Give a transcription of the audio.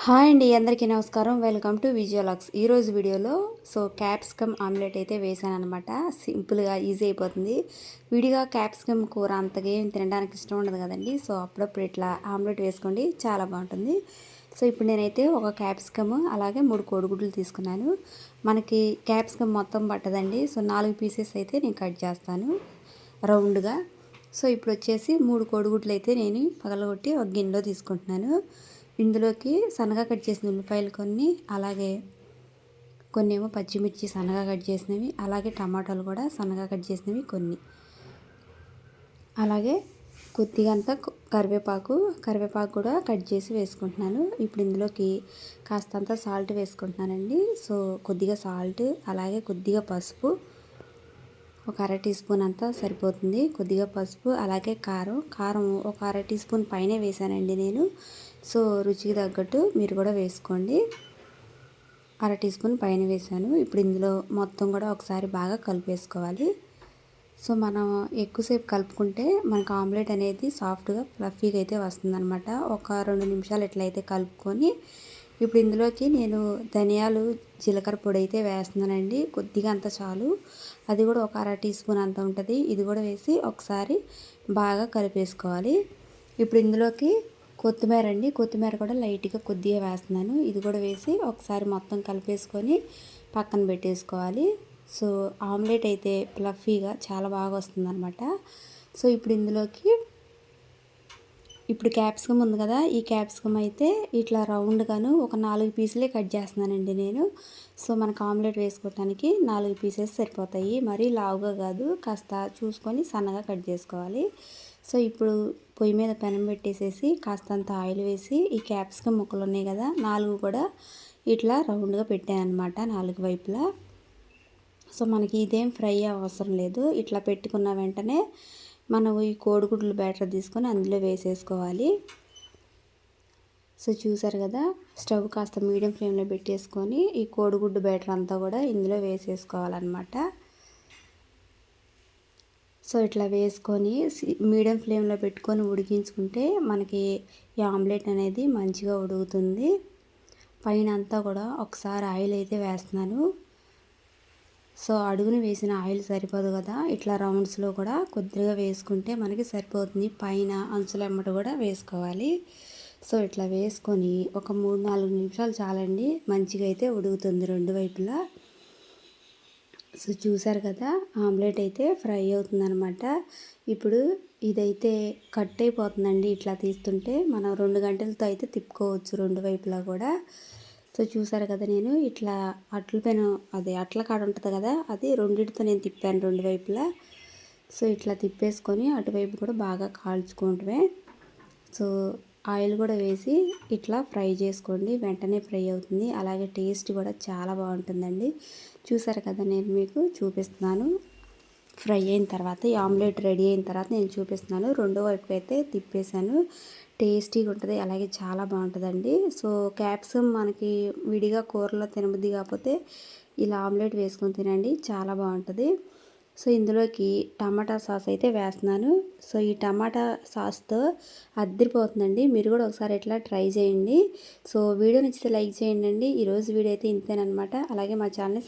Hi అండి, అందరికీ నమస్కారం. వెల్కమ్ టు విజయలాక్స్. ఈరోజు వీడియోలో క్యాప్సికమ్ ఆమ్లెట్ అయితే వేసాను అనమాట. సింపుల్గా ఈజీ అయిపోతుంది. విడిగా క్యాప్సికమ్ కూర అంతగా ఏం తినడానికి ఇష్టం ఉండదు కదండి. అప్పుడప్పుడు ఇట్లా ఆమ్లెట్ వేసుకోండి, చాలా బాగుంటుంది. ఇప్పుడు నేనైతే ఒక క్యాప్సికమ్ అలాగే 3 కోడిగుడ్లు తీసుకున్నాను. మనకి క్యాప్సికమ్ మొత్తం పట్టదండి. 4 పీసెస్ అయితే నేను కట్ చేస్తాను రౌండ్గా. ఇప్పుడు వచ్చేసి 3 కోడిగుడ్లు అయితే నేను పగలగొట్టి ఒక గిన్నెలో తీసుకుంటున్నాను. ఇందులోకి సన్నగా కట్ చేసిన ఉల్లిపాయలు కొన్ని, అలాగే కొన్ని ఏమో పచ్చిమిర్చి సన్నగా కట్ చేసినవి, అలాగే టమాటాలు కూడా సన్నగా కట్ చేసినవి కొన్ని, అలాగే కొద్దిగా అంతా కరివేపాకు కూడా కట్ చేసి వేసుకుంటున్నాను. ఇప్పుడు ఇందులోకి కాస్తంత సాల్ట్ వేసుకుంటున్నానండి. కొద్దిగా సాల్ట్, అలాగే కొద్దిగా పసుపు, ఒక అర టీ స్పూన్ అంతా సరిపోతుంది. కొద్దిగా పసుపు, అలాగే కారం ఒక అర టీ స్పూన్ పైనే వేసానండి నేను. రుచికి తగ్గట్టు మీరు కూడా వేసుకోండి. అర టీ స్పూన్ పైన వేసాను. ఇప్పుడు ఇందులో మొత్తం కూడా ఒకసారి బాగా కలిపేసుకోవాలి. మనం ఎక్కువసేపు కలుపుకుంటే మనకు ఆమ్లెట్ అనేది సాఫ్ట్గా ఫ్లఫీగా అయితే వస్తుందన్నమాట. ఒక 2 నిమిషాలు ఎట్లయితే కలుపుకొని ఇప్పుడు ఇందులోకి నేను ధనియాలు, జీలకర్ర పొడి అయితే వేస్తున్నానండి. కొద్దిగా అంత చాలు, అది కూడా ఒక అర టీ స్పూన్ అంత ఉంటుంది. ఇది కూడా వేసి ఒకసారి బాగా కలిపేసుకోవాలి. ఇప్పుడు ఇందులోకి కొత్తిమీర కూడా లైట్గా కొద్దిగా వేస్తున్నాను. ఇది కూడా వేసి ఒకసారి మొత్తం కలిపేసుకొని పక్కన పెట్టేసుకోవాలి. ఆమ్లెట్ అయితే ఫ్లఫీగా చాలా బాగా వస్తుందన్నమాట. ఇప్పుడు ఇందులోకి క్యాప్సికమ్ ఉంది కదా, ఈ క్యాప్సికమ్ అయితే ఇట్లా రౌండ్గాను ఒక 4 పీసులే కట్ చేస్తున్నానండి నేను. మనకు ఆమ్లెట్ వేసుకోవడానికి 4 పీసెస్ సరిపోతాయి. మరీ లావుగా కాదు, కాస్త చూసుకొని సన్నగా కట్ చేసుకోవాలి. ఇప్పుడు పొయ్యి మీద పెనం పెట్టేసేసి కాస్తంత ఆయిల్ వేసి ఈ క్యాప్సికమ్ ముక్కలు ఉన్నాయి కదా 4 కూడా ఇట్లా రౌండ్గా పెట్టాను అనమాట 4 వైపులా. మనకి ఇదేం ఫ్రై అవసరం లేదు. ఇట్లా పెట్టుకున్న వెంటనే మనం ఈ కోడిగుడ్లు బ్యాటర్ తీసుకొని అందులో వేసేసుకోవాలి. చూసారు కదా, స్టవ్ కాస్త మీడియం ఫ్లేమ్లో పెట్టేసుకొని ఈ కోడిగుడ్డు బ్యాటర్ అంతా కూడా ఇందులో వేసేసుకోవాలన్నమాట. ఇట్లా వేసుకొని మీడియం ఫ్లేమ్లో పెట్టుకొని ఉడికించుకుంటే మనకి ఈ ఆమ్లెట్ అనేది మంచిగా ఉడుకుతుంది. పైన అంతా కూడా ఒకసారి ఆయిల్ అయితే వేస్తున్నాను. అడుగున వేసిన ఆయిల్ సరిపోదు కదా, ఇట్లా రౌండ్స్లో కూడా కొద్దిగా వేసుకుంటే మనకి సరిపోతుంది. పైన అంచులెమ్మట కూడా వేసుకోవాలి. ఇట్లా వేసుకొని ఒక 3-4 నిమిషాలు చాలండి, మంచిగా అయితే ఉడుకుతుంది 2 వైపులా. చూసారు కదా, ఆమ్లెట్ అయితే ఫ్రై అవుతుందన్నమాట. ఇప్పుడు ఇదైతే కట్ అయిపోతుందండి. ఇట్లా తీస్తుంటే మనం 2 గంటలతో అయితే తిప్పుకోవచ్చు 2 వైపులా కూడా. చూసారు కదా, నేను ఇట్లా అట్ల పైన అట్ల కాడ ఉంటుంది కదా, అది రెండిటితో నేను తిప్పాను 2 వైపులా. ఇట్లా తిప్పేసుకొని అటువైపు కూడా బాగా కాల్చుకోవటమే. ఆయిల్ కూడా వేసి ఇట్లా ఫ్రై చేసుకోండి, వెంటనే ఫ్రై అవుతుంది. అలాగే టేస్ట్ కూడా చాలా బాగుంటుందండి. చూసారు కదా, నేను మీకు చూపిస్తున్నాను ఫ్రై అయిన తర్వాత, ఈ ఆమ్లెట్ రెడీ అయిన తర్వాత నేను చూపిస్తున్నాను. రెండో వైపుకి అయితే తిప్పేసాను. టేస్టీగా ఉంటుంది, అలాగే చాలా బాగుంటుందండి. క్యాప్సికమ్ మనకి విడిగా కూరలో తినబుద్ధి కాకపోతే ఇలా ఆమ్లెట్ వేసుకొని తినండి, చాలా బాగుంటుంది. ఇందులోకి టమాటా సాస్ అయితే వేస్తున్నాను. ఈ టమాటా సాస్తో అద్దరిపోతుందండి. మీరు కూడా ఒకసారి ఇట్లా ట్రై చేయండి. వీడియో నచ్చితే లైక్ చేయండి. ఈరోజు వీడియో అయితే ఇంతేనమాట. అలాగే మా ఛానల్ని